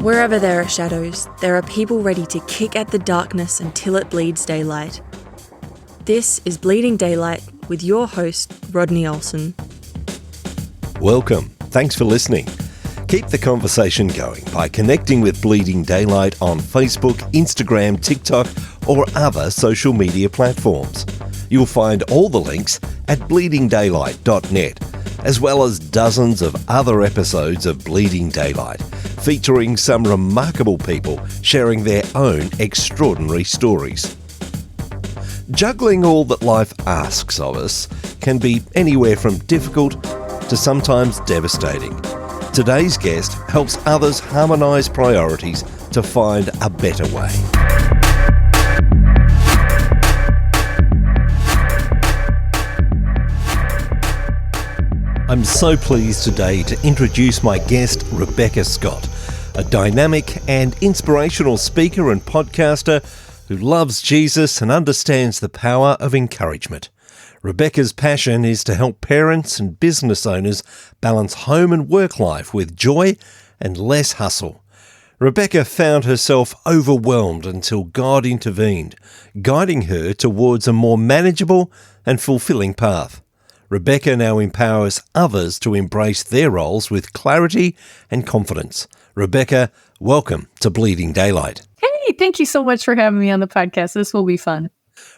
Wherever there are shadows, there are people ready to kick at the darkness until it bleeds daylight. This is Bleeding Daylight with your host, Rodney Olson. Welcome. Thanks for listening. Keep the conversation going by connecting with Bleeding Daylight on Facebook, Instagram, TikTok, or other social media platforms. You'll find all the links at bleedingdaylight.net, as well as dozens of other episodes of Bleeding Daylight, featuring some remarkable people sharing their own extraordinary stories. Juggling all that life asks of us can be anywhere from difficult to sometimes devastating. Today's guest helps others harmonise priorities to find a better way. I'm so pleased today to introduce my guest, Rebekah Scott, a dynamic and inspirational speaker and podcaster who loves Jesus and understands the power of encouragement. Rebekah's passion is to help parents and business owners balance home and work life with joy and less hustle. Rebekah found herself overwhelmed until God intervened, guiding her towards a more manageable and fulfilling path. Rebekah now empowers others to embrace their roles with clarity and confidence. Rebekah, welcome to Bleeding Daylight. Hey, thank you so much for having me on the podcast. This will be fun.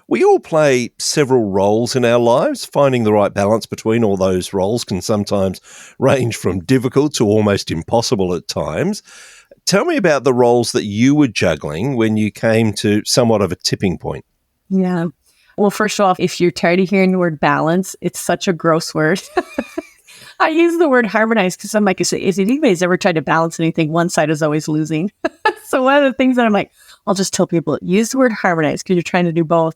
We all play several roles in our lives. Finding the right balance between all those roles can sometimes range from difficult to almost impossible at times. Tell me about the roles that you were juggling when you came to somewhat of a tipping point. Yeah. Well, first off, if you're tired of hearing the word balance, it's such a gross word. I use the word harmonize because I'm like, if anybody's ever tried to balance anything, one side is always losing. So one of the things that I'm like, I'll just tell people, use the word harmonize because you're trying to do both.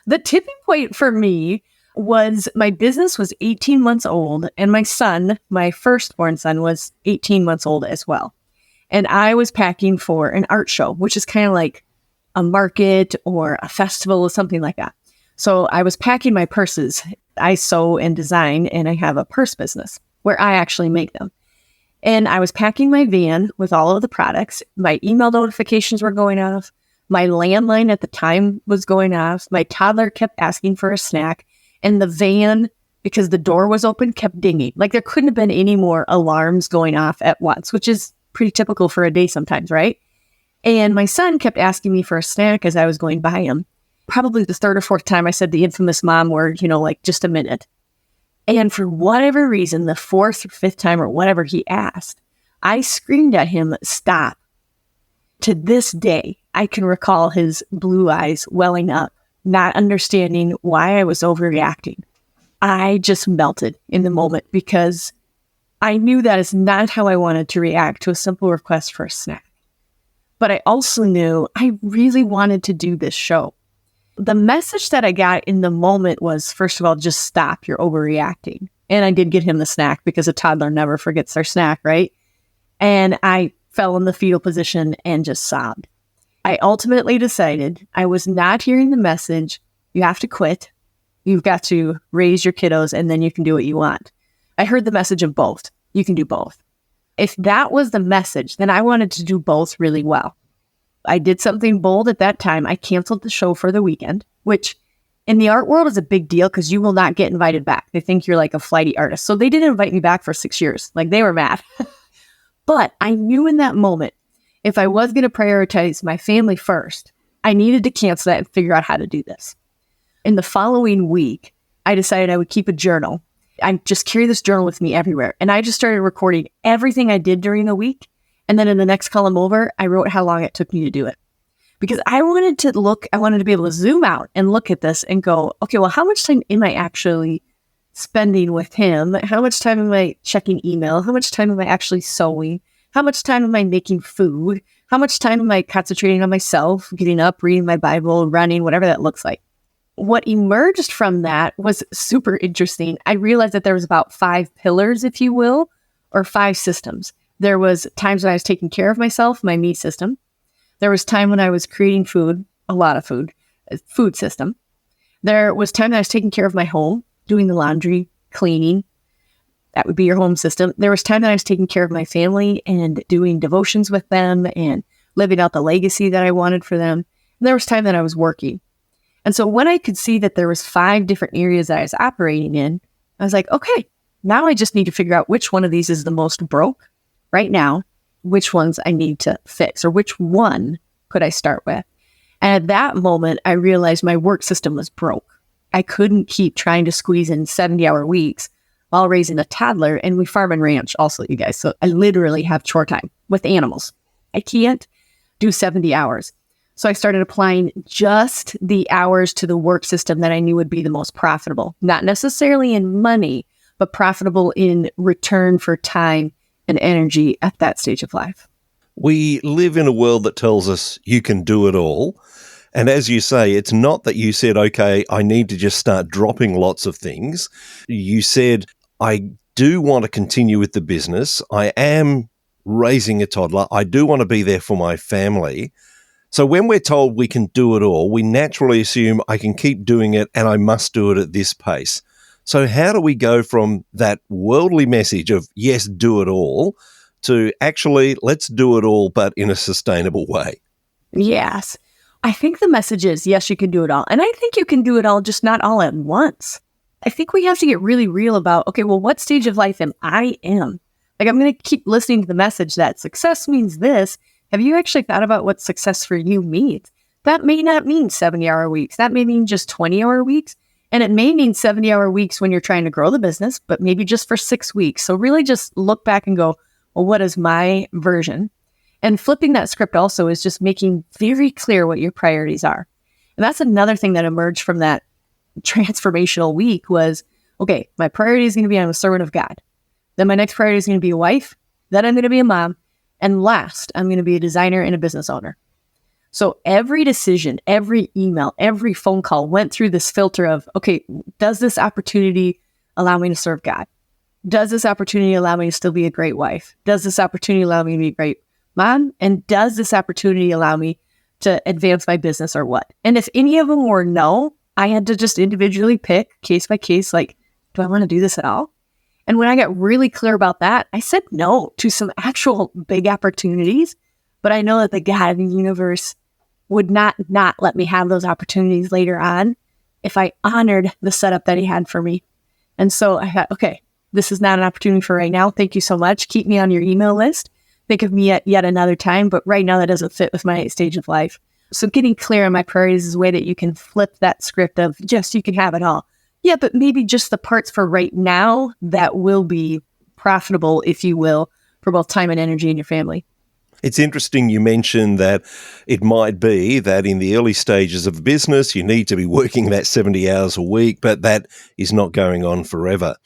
The tipping point for me was my business was 18 months old and my son, my firstborn son, was 18 months old as well. And I was packing for an art show, which is kind of like a market or a festival or something like that. So I was packing my purses. I sew and design, and I have a purse business where I actually make them. And I was packing my van with all of the products. My email notifications were going off. My landline at the time was going off. My toddler kept asking for a snack. And the van, because the door was open, kept dinging. Like there couldn't have been any more alarms going off at once, which is pretty typical for a day sometimes, right? And my son kept asking me for a snack as I was going by him. Probably the third or fourth time I said the infamous mom word, like just a minute. And for whatever reason, the fourth or fifth time or whatever he asked, I screamed at him, stop. To this day, I can recall his blue eyes welling up, not understanding why I was overreacting. I just melted in the moment because I knew that is not how I wanted to react to a simple request for a snack. But I also knew I really wanted to do this show. The message that I got in the moment was, first of all, just stop, you're overreacting. And I did get him the snack because a toddler never forgets their snack, right? And I fell in the fetal position and just sobbed. I ultimately decided I was not hearing the message, you have to quit, you've got to raise your kiddos, and then you can do what you want. I heard the message of both. You can do both. If that was the message, then I wanted to do both really well. I did something bold at that time. I canceled the show for the weekend, which in the art world is a big deal because you will not get invited back. They think you're like a flighty artist. So they didn't invite me back for 6 years. Like they were mad. But I knew in that moment, if I was going to prioritize my family first, I needed to cancel that and figure out how to do this. In the following week, I decided I would keep a journal. I just carry this journal with me everywhere. And I just started recording everything I did during the week. And then in the next column over, I wrote how long it took me to do it. Because I wanted to be able to zoom out and look at this and go, okay, well, how much time am I actually spending with him? How much time am I checking email? How much time am I actually sewing? How much time am I making food? How much time am I concentrating on myself, getting up, reading my Bible, running, whatever that looks like? What emerged from that was super interesting. I realized that there was about 5 pillars, if you will, or 5 systems. There was times when I was taking care of myself, my me system. There was time when I was creating food, a lot of food system. There was time that I was taking care of my home, doing the laundry, cleaning. That would be your home system. There was time that I was taking care of my family and doing devotions with them and living out the legacy that I wanted for them. And there was time that I was working. And so when I could see that there was 5 different areas that I was operating in, I was like, okay, now I just need to figure out which one of these is the most broke right now, which ones I need to fix, or which one could I start with. And at that moment, I realized my work system was broke. I couldn't keep trying to squeeze in 70-hour weeks while raising a toddler. And we farm and ranch also, you guys. So I literally have chore time with animals. I can't do 70 hours. So I started applying just the hours to the work system that I knew would be the most profitable, not necessarily in money, but profitable in return for time and energy at that stage of life. We live in a world that tells us you can do it all. And as you say, it's not that you said, okay, I need to just start dropping lots of things. You said, I do want to continue with the business. I am raising a toddler. I do want to be there for my family. So when we're told we can do it all, we naturally assume I can keep doing it and I must do it at this pace. So how do we go from that worldly message of, yes, do it all, to actually, let's do it all, but in a sustainable way? Yes. I think the message is, yes, you can do it all. And I think you can do it all, just not all at once. I think we have to get really real about, okay, well, what stage of life am I in? Like, I'm going to keep listening to the message that success means this. Have you actually thought about what success for you means? That may not mean 70-hour weeks. That may mean just 20-hour weeks. And it may mean 70-hour weeks when you're trying to grow the business, but maybe just for 6 weeks. So really just look back and go, well, what is my version? And flipping that script also is just making very clear what your priorities are. And that's another thing that emerged from that transformational week was, okay, my priority is going to be I'm a servant of God. Then my next priority is going to be a wife. Then I'm going to be a mom. And last, I'm going to be a designer and a business owner. So every decision, every email, every phone call went through this filter of, okay, does this opportunity allow me to serve God? Does this opportunity allow me to still be a great wife? Does this opportunity allow me to be a great mom? And does this opportunity allow me to advance my business or what? And if any of them were no, I had to just individually pick case by case, like, do I want to do this at all? And when I got really clear about that, I said no to some actual big opportunities, but I know that the God in the universe would not let me have those opportunities later on if I honored the setup that he had for me. And so I thought, okay, this is not an opportunity for right now. Thank you so much. Keep me on your email list. Think of me at yet another time, but right now that doesn't fit with my stage of life. So getting clear on my priorities is a way that you can flip that script of just, you can have it all. Yeah, but maybe just the parts for right now that will be profitable, if you will, for both time and energy in your family. It's interesting you mentioned that it might be that in the early stages of business, you need to be working that 70 hours a week, but that is not going on forever.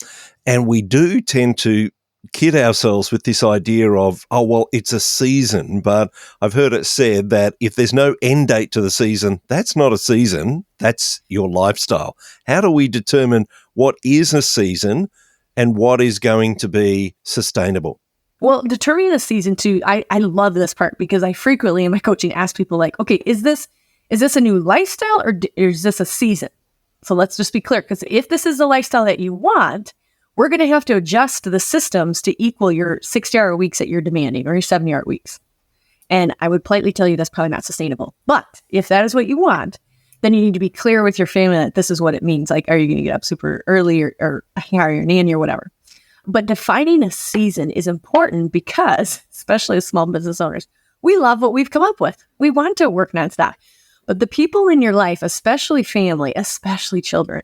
And we do tend to kid ourselves with this idea of, oh, well, it's a season, but I've heard it said that if there's no end date to the season, that's not a season, that's your lifestyle. How do we determine what is a season and what is going to be sustainable? Well, determining the season too, I love this part because I frequently in my coaching ask people like, okay, is this a new lifestyle or is this a season? So let's just be clear, because if this is the lifestyle that you want, we're going to have to adjust the systems to equal your 60-hour weeks that you're demanding or your 70-hour weeks. And I would politely tell you that's probably not sustainable. But if that is what you want, then you need to be clear with your family that this is what it means. Like, are you going to get up super early or hire your nanny or whatever? But defining a season is important because, especially as small business owners, we love what we've come up with. We want to work nonstop. But the people in your life, especially family, especially children,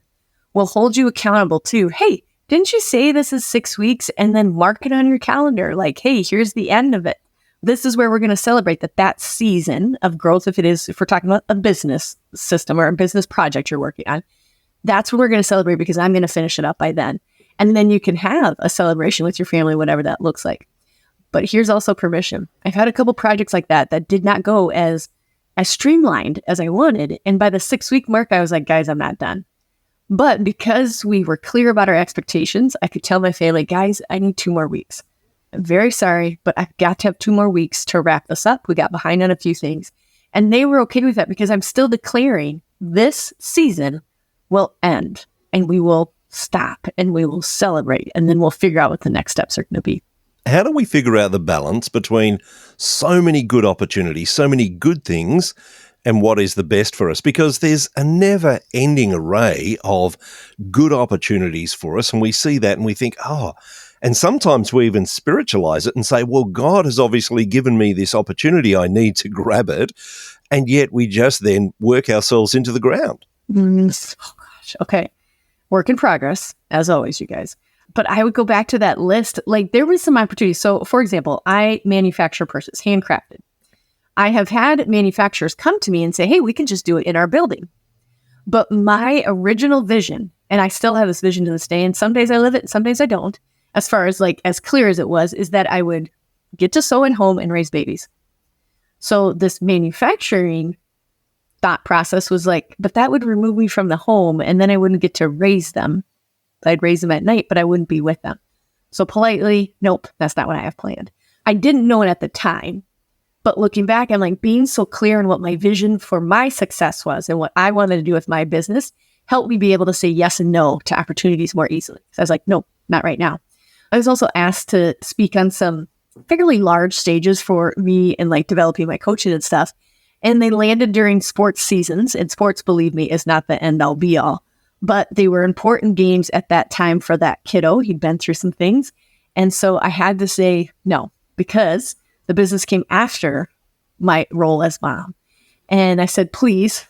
will hold you accountable to, hey, didn't you say this is 6 weeks? And then mark it on your calendar. Like, hey, here's the end of it. This is where we're going to celebrate that season of growth. If we're talking about a business system or a business project you're working on, that's when we're going to celebrate because I'm going to finish it up by then. And then you can have a celebration with your family, whatever that looks like. But here's also permission. I've had a couple projects like that did not go as streamlined as I wanted. And by the 6-week mark, I was like, guys, I'm not done. But because we were clear about our expectations, I could tell my family, guys, I need 2 more weeks. I'm very sorry, but I've got to have 2 more weeks to wrap this up. We got behind on a few things. And they were okay with that because I'm still declaring this season will end and we will stop and we will celebrate, and then we'll figure out what the next steps are going to be. How do we figure out the balance between so many good opportunities, so many good things, and what is the best for us? Because there's a never-ending array of good opportunities for us, and we see that and we think, and sometimes we even spiritualize it and say, well, God has obviously given me this opportunity. I need to grab it. And yet we just then work ourselves into the ground. Oh, gosh. Okay. Work in progress, as always, you guys. But I would go back to that list. Like, there was some opportunities. So, for example, I manufacture purses, handcrafted. I have had manufacturers come to me and say, hey, we can just do it in our building. But my original vision, and I still have this vision to this day, and some days I live it and some days I don't, as far as like as clear as it was, is that I would get to sew at home and raise babies. So this manufacturing thought process was like, but that would remove me from the home, and then I wouldn't get to raise them. I'd raise them at night, but I wouldn't be with them. So politely, nope, that's not what I have planned. I didn't know it at the time, but looking back, I'm like, being so clear on what my vision for my success was and what I wanted to do with my business helped me be able to say yes and no to opportunities more easily. So I was like, nope, not right now. I was also asked to speak on some fairly large stages for me and like developing my coaching and stuff. And they landed during sports seasons, and sports, believe me, is not the end all be all, but they were important games at that time for that kiddo. He'd been through some things. And so I had to say no, because the business came after my role as mom. And I said, please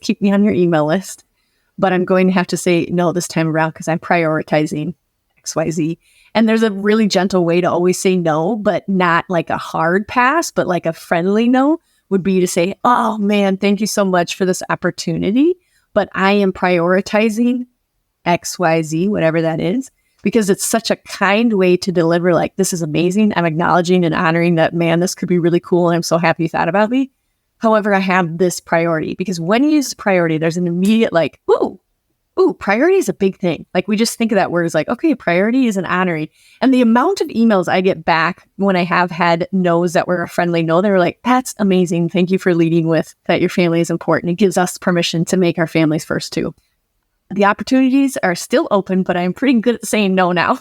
keep me on your email list, but I'm going to have to say no this time around because I'm prioritizing XYZ. And there's a really gentle way to always say no, but not like a hard pass, but like a friendly no would be to say, oh man, thank you so much for this opportunity, but I am prioritizing XYZ, whatever that is, because it's such a kind way to deliver, like, this is amazing. I'm acknowledging and honoring that, man, this could be really cool. And I'm so happy you thought about me. However, I have this priority, because when you use priority, there's an immediate like, ooh, priority is a big thing. Like, we just think of that word as like, okay, priority is an honoring. And the amount of emails I get back when I have had no's that were a friendly no, they were like, that's amazing. Thank you for leading with that your family is important. It gives us permission to make our families first too. The opportunities are still open, but I'm pretty good at saying no now.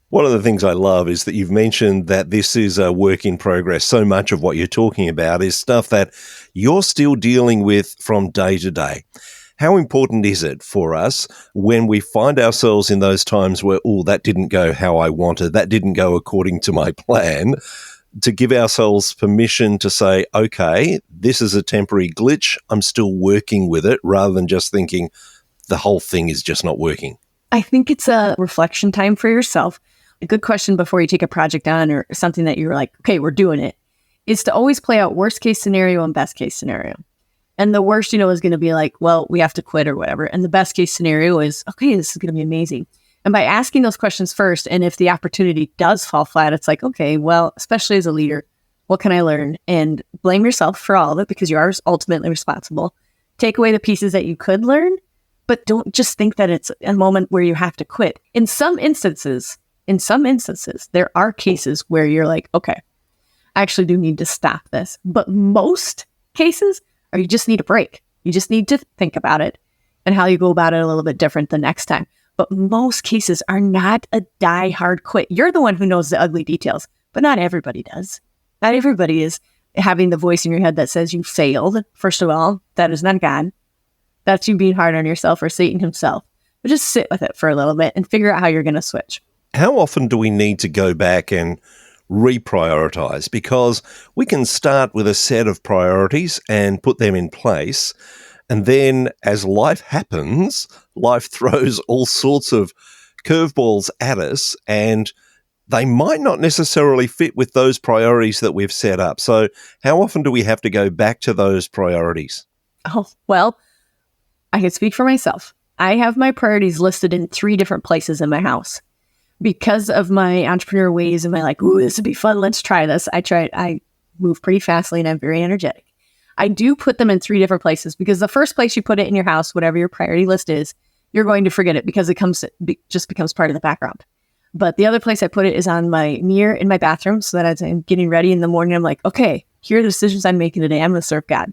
One of the things I love is that you've mentioned that this is a work in progress. So much of what you're talking about is stuff that you're still dealing with from day to day. How important is it for us when we find ourselves in those times where, that didn't go how I wanted, that didn't go according to my plan, to give ourselves permission to say, okay, this is a temporary glitch, I'm still working with it, rather than just thinking the whole thing is just not working? I think it's a reflection time for yourself. A good question before you take a project on or something that you're like, okay, we're doing it, is to always play out worst case scenario and best case scenario. And the worst, is going to be like, well, we have to quit or whatever. And the best case scenario is, okay, this is going to be amazing. And by asking those questions first, and if the opportunity does fall flat, it's like, okay, well, especially as a leader, what can I learn? And blame yourself for all of it, because you are ultimately responsible. Take away the pieces that you could learn, but don't just think that it's a moment where you have to quit. In some instances, there are cases where you're like, okay, I actually do need to stop this. But most cases, or you just need a break. You just need to think about it and how you go about it a little bit different the next time. But most cases are not a die-hard quit. You're the one who knows the ugly details, but not everybody does. Not everybody is having the voice in your head that says you failed. First of all, that is not God. That's you being hard on yourself or Satan himself. But just sit with it for a little bit and figure out how you're going to switch. How often do we need to go back and reprioritize? Because we can start with a set of priorities and put them in place. And then as life happens, life throws all sorts of curveballs at us, and they might not necessarily fit with those priorities that we've set up. So how often do we have to go back to those priorities? Oh, well, I can speak for myself. I have my priorities listed in 3 different places in my house. Because of my entrepreneur ways and my like, ooh, this would be fun, let's try this. I move pretty fastly and I'm very energetic. I do put them in 3 different places, because the first place you put it in your house, whatever your priority list is, you're going to forget it because just becomes part of the background. But the other place I put it is on my mirror in my bathroom, so that as I'm getting ready in the morning, I'm like, okay, here are the decisions I'm making today. I'm going to serve God.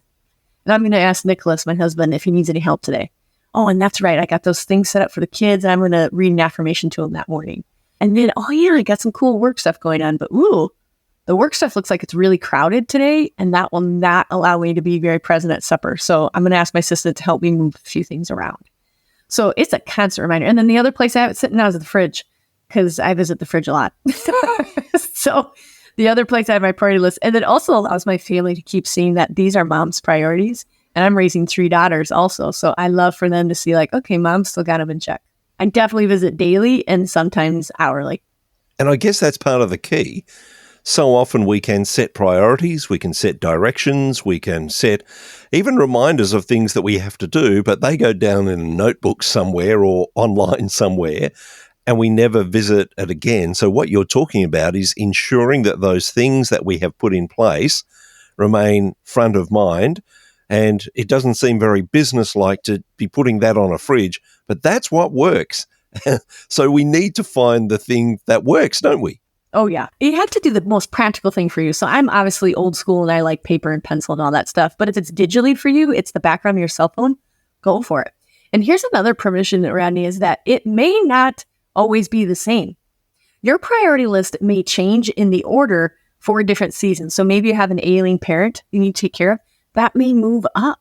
And I'm going to ask Nicholas, my husband, if he needs any help today. oh, and that's right. I got those things set up for the kids. I'm going to read an affirmation to them that morning. And then, oh yeah, I got some cool work stuff going on, but ooh, the work stuff looks like it's really crowded today, and that will not allow me to be very present at supper. So I'm going to ask my assistant to help me move a few things around. So it's a constant reminder. And then the other place I have it sitting now is the fridge, because I visit the fridge a lot. So the other place I have my priority list, and it also allows my family to keep seeing that these are mom's priorities. And I'm raising 3 daughters also. So I love for them to see like, okay, mom still got them in check. I definitely visit daily and sometimes hourly. And I guess that's part of the key. So often we can set priorities, we can set directions, we can set even reminders of things that we have to do, but they go down in a notebook somewhere or online somewhere, and we never visit it again. So what you're talking about is ensuring that those things that we have put in place remain front of mind. And it doesn't seem very businesslike to be putting that on a fridge, but that's what works. So we need to find the thing that works, don't we? Oh, yeah. You have to do the most practical thing for you. So I'm obviously old school and I like paper and pencil and all that stuff. But if it's digitally for you, it's the background of your cell phone, go for it. And here's another permission, Rodney, is that it may not always be the same. Your priority list may change in the order for different seasons. So maybe you have an ailing parent you need to take care of. That may move up.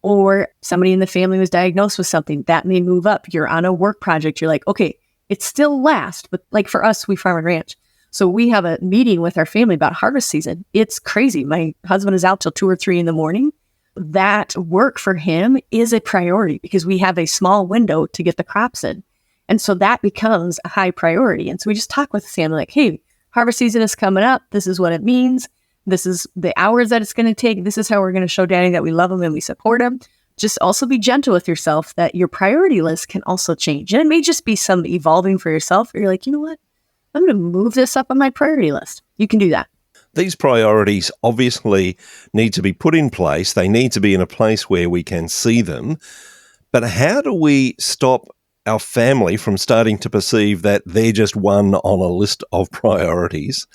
Or somebody in the family was diagnosed with something. That may move up. You're on a work project. You're like, okay, it's still last. But like for us, we farm and ranch. So we have a meeting with our family about harvest season. It's crazy. My husband is out till 2 or 3 in the morning. That work for him is a priority because we have a small window to get the crops in. And so that becomes a high priority. And so we just talk with the family like, hey, harvest season is coming up. This is what it means. This is the hours that it's going to take. This is how we're going to show Daddy that we love him and we support him. Just also be gentle with yourself that your priority list can also change. And it may just be some evolving for yourself. Or you're like, you know what? I'm going to move this up on my priority list. You can do that. These priorities obviously need to be put in place. They need to be in a place where we can see them. But how do we stop our family from starting to perceive that they're just one on a list of priorities?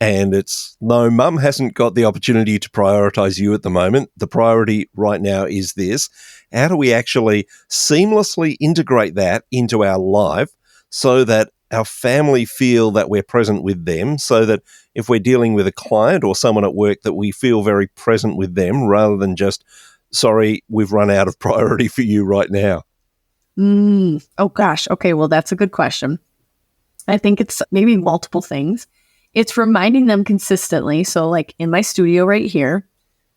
And it's, no, mum hasn't got the opportunity to prioritize you at the moment. The priority right now is this. How do we actually seamlessly integrate that into our life so that our family feel that we're present with them, so that if we're dealing with a client or someone at work, that we feel very present with them rather than just, sorry, we've run out of priority for you right now? Oh, gosh. Okay, well, that's a good question. I think it's maybe multiple things. It's reminding them consistently. So like in my studio right here,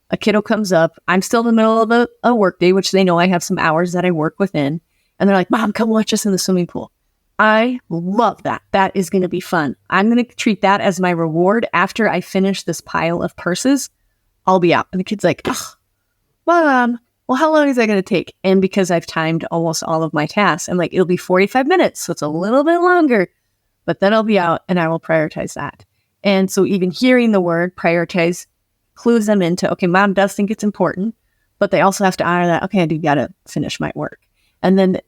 a kiddo comes up. I'm still in the middle of a work day, which they know I have some hours that I work within. And they're like, Mom, come watch us in the swimming pool. I love that. That is going to be fun. I'm going to treat that as my reward. After I finish this pile of purses, I'll be out. And the kid's like, ugh, Mom, well, how long is that going to take? And because I've timed almost all of my tasks, I'm like, it'll be 45 minutes. So it's a little bit longer, but then I'll be out and I will prioritize that. And so even hearing the word prioritize clues them into, okay, Mom does think it's important, but they also have to honor that, okay, I do got to finish my work. And then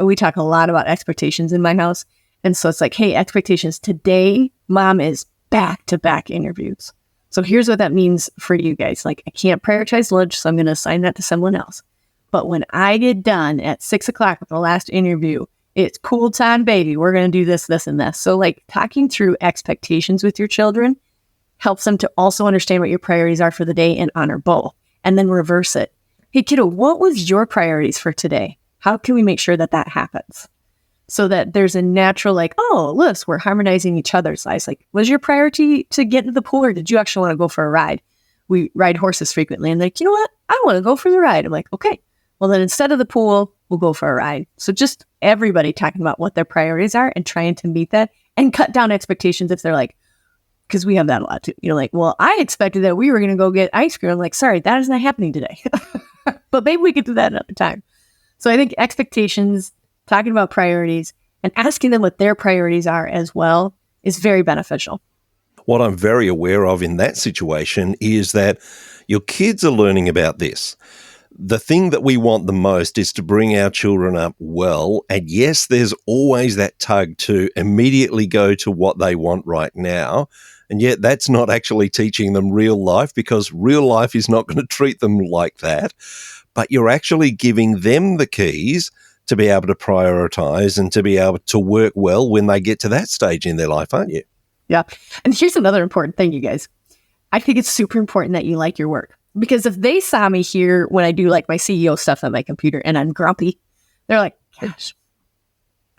we talk a lot about expectations in my house. And so it's like, hey, expectations. Today, Mom is back-to-back interviews. So here's what that means for you guys. Like, I can't prioritize lunch, so I'm going to assign that to someone else. But when I get done at 6 o'clock with the last interview, it's cool time, baby. We're going to do this, this, and this. So like talking through expectations with your children helps them to also understand what your priorities are for the day and honor both. And then reverse it. Hey, kiddo, what was your priorities for today? How can we make sure that that happens? So that there's a natural like, oh, look, we're harmonizing each other's lives. Like, was your priority to get into the pool or did you actually want to go for a ride? We ride horses frequently and like, you know what? I want to go for the ride. I'm like, okay, well then instead of the pool, we'll go for a ride. So just everybody talking about what their priorities are and trying to meet that and cut down expectations if they're like, because we have that a lot too. You're like, well, I expected that we were going to go get ice cream. I'm like, sorry, that is not happening today. But maybe we could do that another time. So I think expectations, talking about priorities, and asking them what their priorities are as well is very beneficial. What I'm very aware of in that situation is that your kids are learning about this. The thing that we want the most is to bring our children up well. And yes, there's always that tug to immediately go to what they want right now. And yet that's not actually teaching them real life, because real life is not going to treat them like that. But you're actually giving them the keys to be able to prioritize and to be able to work well when they get to that stage in their life, aren't you? Yeah. And here's another important thing, you guys. I think it's super important that you like your work, because if they saw me here when I do like my CEO stuff on my computer and I'm grumpy, they're like, gosh,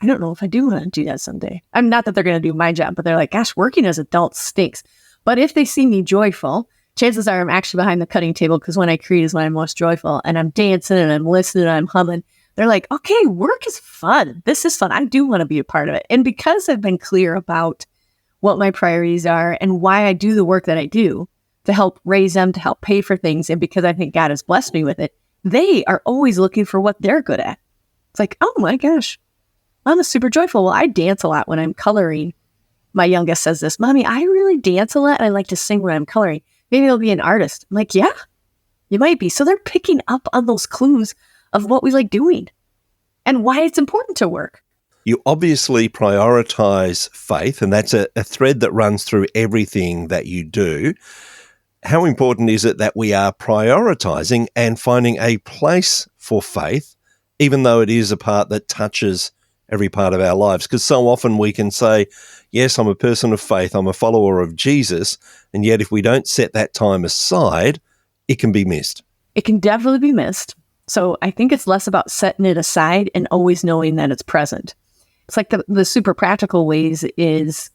I don't know if I do want to do that someday. I'm not that they're going to do my job, but they're like, gosh, working as adults stinks. But if they see me joyful, chances are I'm actually behind the cutting table, because when I create is when I'm most joyful, and I'm dancing and I'm listening and I'm humming. They're like, okay, work is fun. This is fun. I do want to be a part of it. And because I've been clear about what my priorities are and why I do the work that I do to help raise them, to help pay for things, and because I think God has blessed me with it, they are always looking for what they're good at. It's like, oh my gosh, I'm a super joyful. Well, I dance a lot when I'm coloring. My youngest says this, Mommy, I really dance a lot and I like to sing when I'm coloring. Maybe I'll be an artist. I'm like, yeah, you might be. So they're picking up on those clues of what we like doing and why it's important to work. You obviously prioritize faith, and that's a thread that runs through everything that you do. How important is it that we are prioritizing and finding a place for faith, even though it is a part that touches every part of our lives? Because so often we can say, yes, I'm a person of faith, I'm a follower of Jesus, and yet if we don't set that time aside, it can be missed. It can definitely be missed. So I think it's less about setting it aside and always knowing that it's present. It's like the super practical ways is,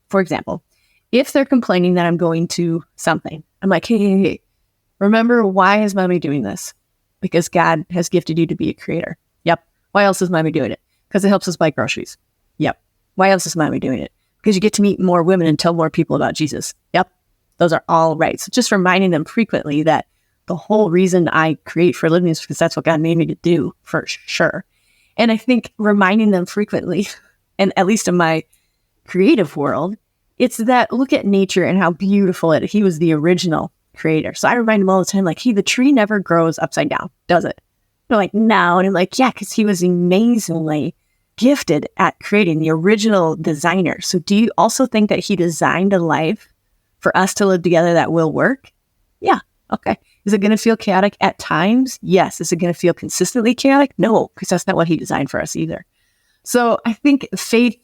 for example, if they're complaining that I'm going to something, I'm like, hey, remember, why is Mommy doing this? Because God has gifted you to be a creator. Yep. Why else is Mommy doing it? Because it helps us buy groceries. Yep. Why else is Mommy doing it? Because you get to meet more women and tell more people about Jesus. Yep. Those are all right. So just reminding them frequently that the whole reason I create for a living is because that's what God made me to do, for sure. And I think reminding them frequently, and at least in my creative world, it's that look at nature and how beautiful it is. He was the original creator. So I remind them all the time, like, hey, the tree never grows upside down, does it? They're like, no. And I'm like, yeah, because he was amazingly gifted at creating, the original designer. So do you also think that he designed a life for us to live together that will work? Yeah. Okay. Is it going to feel chaotic at times? Yes. Is it going to feel consistently chaotic? No, because that's not what he designed for us either. So I think faith,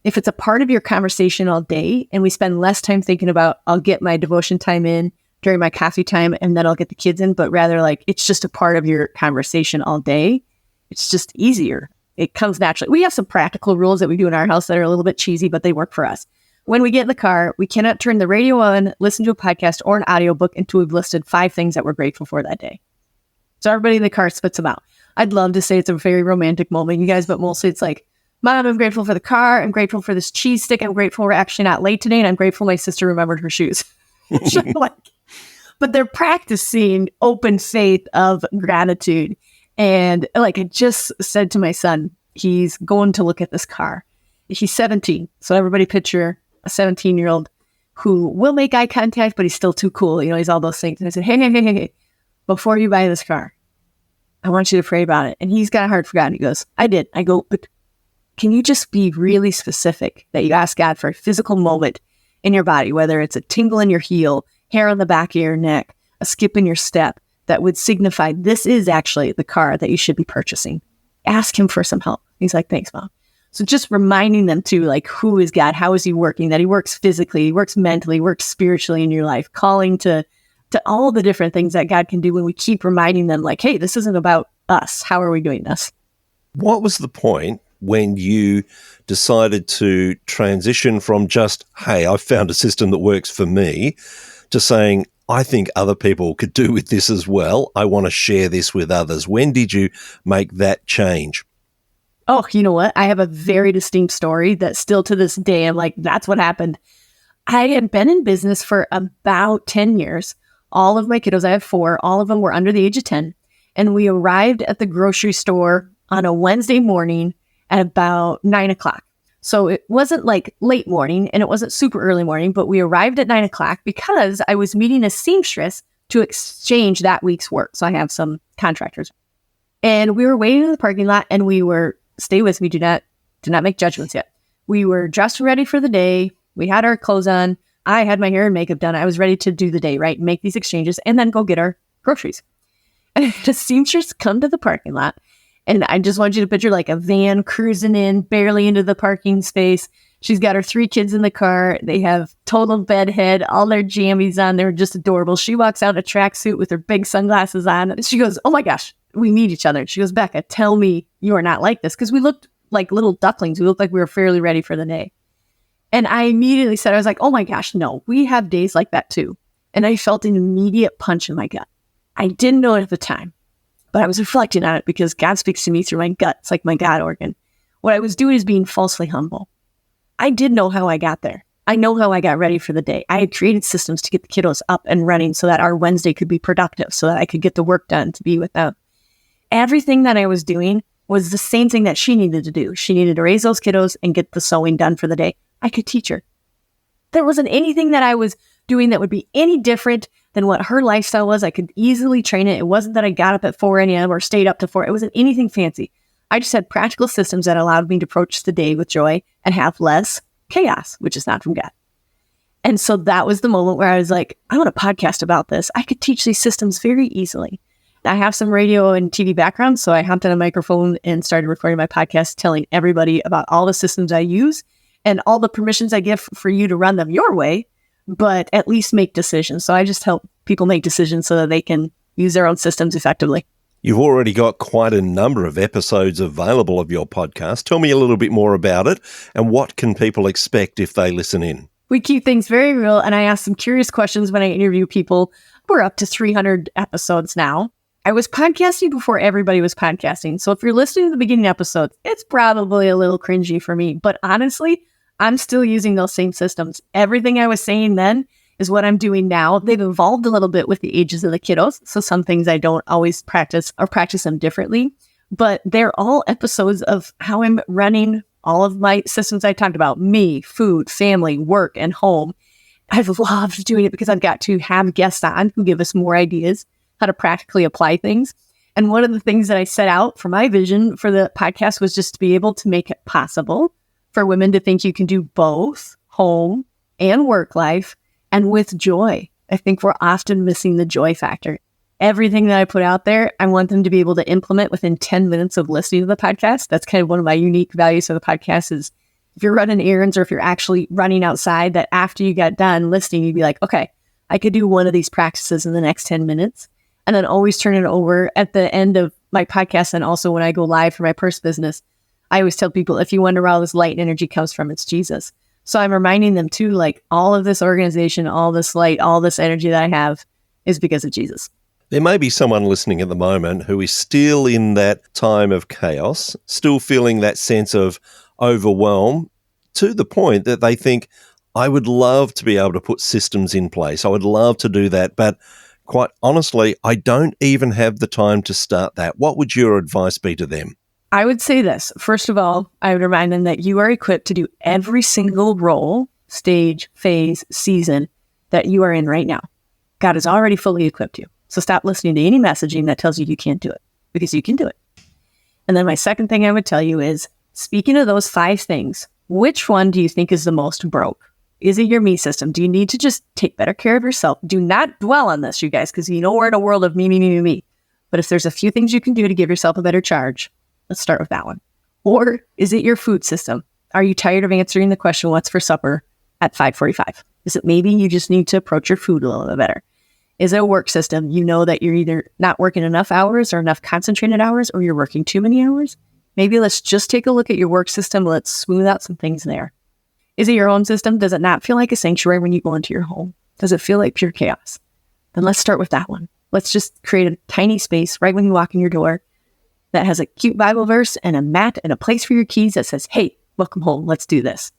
if it's a part of your conversation all day, and we spend less time thinking about, I'll get my devotion time in during my coffee time and then I'll get the kids in, but rather like it's just a part of your conversation all day, it's just easier. It comes naturally. We have some practical rules that we do in our house that are a little bit cheesy, but they work for us. When we get in the car, we cannot turn the radio on, listen to a podcast or an audiobook until we've listed 5 things that we're grateful for that day. So everybody in the car spits them out. I'd love to say it's a very romantic moment, you guys, but mostly it's like, Mom, I'm grateful for the car. I'm grateful for this cheese stick. I'm grateful we're actually not late today. And I'm grateful my sister remembered her shoes. But they're practicing open faith of gratitude. And like I just said to my son, he's going to look at this car. He's 17. So everybody picture a 17-year-old who will make eye contact, but he's still too cool. You know, he's all those things. And I said, hey, before you buy this car, I want you to pray about it. And he's got a heart for God. And he goes, I did. I go, but can you just be really specific that you ask God for a physical moment in your body, whether it's a tingle in your heel, hair on the back of your neck, a skip in your step, that would signify this is actually the car that you should be purchasing. Ask him for some help. He's like, thanks, Mom. So just reminding them too, like, who is God? How is he working? That he works physically, he works mentally, he works spiritually in your life, calling to all the different things that God can do when we keep reminding them, like, hey, this isn't about us. How are we doing this? What was the point when you decided to transition from just, hey, I've found a system that works for me, to saying, I think other people could do with this as well. I want to share this with others. When did you make that change? Oh, you know what? I have a very distinct story that still to this day, I'm like, that's what happened. I had been in business for about 10 years. All of my kiddos, I have 4, all of them were under the age of 10. And we arrived at the grocery store on a Wednesday morning at about 9 o'clock. So it wasn't like late morning and it wasn't super early morning, but we arrived at 9 o'clock because I was meeting a seamstress to exchange that week's work. So I have some contractors. And we were waiting in the parking lot and we were, stay with me, do not make judgments yet. We were dressed and ready for the day. We had our clothes on. I had my hair and makeup done. I was ready to do the day, right? Make these exchanges and then go get our groceries. And the seamstress come to the parking lot. And I just want you to picture like a van cruising in, barely into the parking space. She's got her 3 kids in the car. They have total bedhead, all their jammies on. They're just adorable. She walks out in a tracksuit with her big sunglasses on. And she goes, oh my gosh, we meet each other. And she goes, Becca, tell me you are not like this. Because we looked like little ducklings. We looked like we were fairly ready for the day. And I immediately said, I was like, oh my gosh, no, we have days like that too. And I felt an immediate punch in my gut. I didn't know it at the time, but I was reflecting on it because God speaks to me through my gut. It's like my God organ. What I was doing is being falsely humble. I did know how I got there. I know how I got ready for the day. I had created systems to get the kiddos up and running so that our Wednesday could be productive, so that I could get the work done to be with them. Everything that I was doing was the same thing that she needed to do. She needed to raise those kiddos and get the sewing done for the day. I could teach her. There wasn't anything that I was doing that would be any different than what her lifestyle was. I could easily train it. It wasn't that I got up at 4 a.m. or stayed up to 4. It wasn't anything fancy. I just had practical systems that allowed me to approach the day with joy and have less chaos, which is not from God. And so that was the moment where I was like, I want a podcast about this. I could teach these systems very easily. I have some radio and TV background, so I hopped on a microphone and started recording my podcast, telling everybody about all the systems I use and all the permissions I give for you to run them your way, but at least make decisions. So I just help people make decisions so that they can use their own systems effectively. You've already got quite a number of episodes available of your podcast. Tell me a little bit more about it, and what can people expect if they listen in? We keep things very real, and I ask some curious questions when I interview people. We're up to 300 episodes now. I was podcasting before everybody was podcasting. So if you're listening to the beginning episodes, it's probably a little cringy for me. But honestly, I'm still using those same systems. Everything I was saying then is what I'm doing now. They've evolved a little bit with the ages of the kiddos. So some things I don't always practice or practice them differently. But they're all episodes of how I'm running all of my systems I talked about. Me, food, family, work, and home. I've loved doing it because I've got to have guests on who give us more ideas how to practically apply things. And one of the things that I set out for my vision for the podcast was just to be able to make it possible for women to think you can do both home and work life and with joy. I think we're often missing the joy factor. Everything that I put out there, I want them to be able to implement within 10 minutes of listening to the podcast. That's kind of one of my unique values of the podcast is if you're running errands or if you're actually running outside, that after you got done listening, you'd be like, okay, I could do one of these practices in the next 10 minutes. And then always turn it over at the end of my podcast. And also when I go live for my purse business, I always tell people, if you wonder where all this light and energy comes from, it's Jesus. So I'm reminding them too, like all of this organization, all this light, all this energy that I have is because of Jesus. There may be someone listening at the moment who is still in that time of chaos, still feeling that sense of overwhelm to the point that they think, I would love to be able to put systems in place. I would love to do that. But quite honestly, I don't even have the time to start that. What would your advice be to them? I would say this. First of all, I would remind them that you are equipped to do every single role, stage, phase, season that you are in right now. God has already fully equipped you. So stop listening to any messaging that tells you you can't do it, because you can do it. And then my second thing I would tell you is, speaking of those 5 things, which one do you think is the most broke? Is it your me system? Do you need to just take better care of yourself? Do not dwell on this, you guys, because you know we're in a world of me, me, me, me, me. But if there's a few things you can do to give yourself a better charge, let's start with that one. Or is it your food system? Are you tired of answering the question, what's for supper at 5:45? Is it maybe you just need to approach your food a little bit better? Is it a work system? You know that you're either not working enough hours or enough concentrated hours, or you're working too many hours. Maybe let's just take a look at your work system. Let's smooth out some things there. Is it your home system? Does it not feel like a sanctuary when you go into your home? Does it feel like pure chaos? Then let's start with that one. Let's just create a tiny space right when you walk in your door that has a cute Bible verse and a mat and a place for your keys that says, hey, welcome home. Let's do this.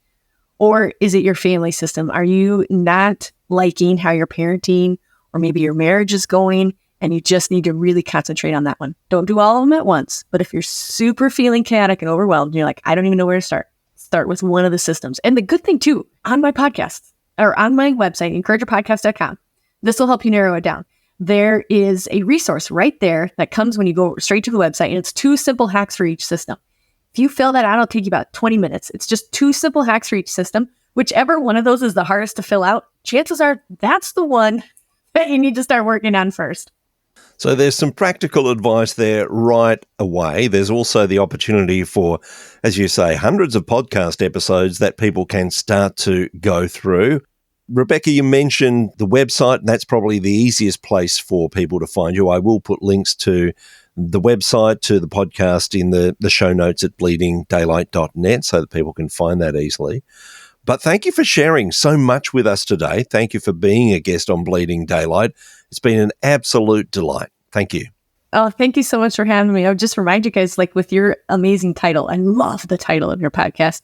Or is it your family system? Are you not liking how you're parenting, or maybe your marriage is going and you just need to really concentrate on that one? Don't do all of them at once. But if you're super feeling chaotic and overwhelmed, and you're like, I don't even know where to start with one of the systems. And the good thing too, on my podcast or on my website, encouragerpodcast.com, this will help you narrow it down. There is a resource right there that comes when you go straight to the website, and it's 2 simple hacks for each system. If you fill that out, it'll take you about 20 minutes. It's just 2 simple hacks for each system. Whichever one of those is the hardest to fill out, chances are that's the one that you need to start working on first. So there's some practical advice there right away. There's also the opportunity for, as you say, hundreds of podcast episodes that people can start to go through. Rebekah, you mentioned the website, and that's probably the easiest place for people to find you. I will put links to the website, to the podcast in the show notes at bleedingdaylight.net so that people can find that easily. But thank you for sharing so much with us today. Thank you for being a guest on Bleeding Daylight. It's been an absolute delight. Thank you. Oh, thank you so much for having me. I'll just remind you guys, like with your amazing title, I love the title of your podcast,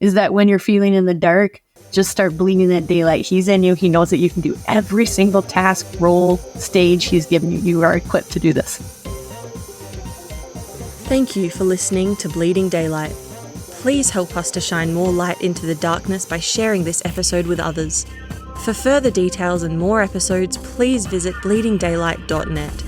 is that when you're feeling in the dark, just start bleeding that daylight. He's in you. He knows that you can do every single task, role, stage he's given you. You are equipped to do this. Thank you for listening to Bleeding Daylight. Please help us to shine more light into the darkness by sharing this episode with others. For further details and more episodes, please visit bleedingdaylight.net.